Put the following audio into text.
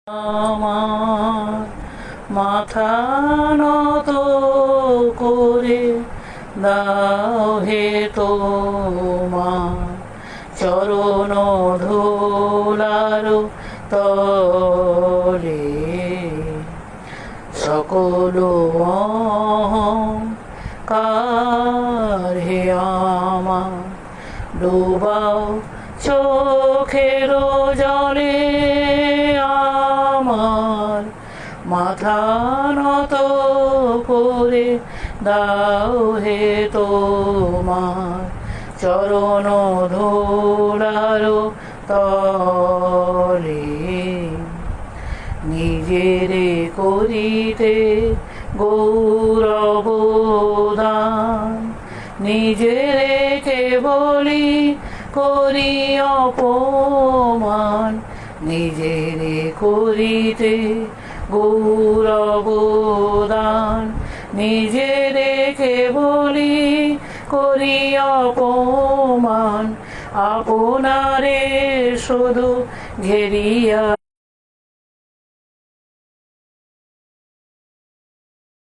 আমার মাথা নত করে দাও হে তোমার চরণ ধুলার তলে সকল অহংকার হে আমার ডুবাও চোখের জলে আমার মাথা নত করে দাও হে তোমার চরণ ধুলার তলে নিজেরে করিতে গৌরব দান নিজেরে কেবলি করি অপমান নিজেরে করিতে গৌরব দান নিজেরে কেবলি করি অপমান আপনারে শুধু ঘেরিয়া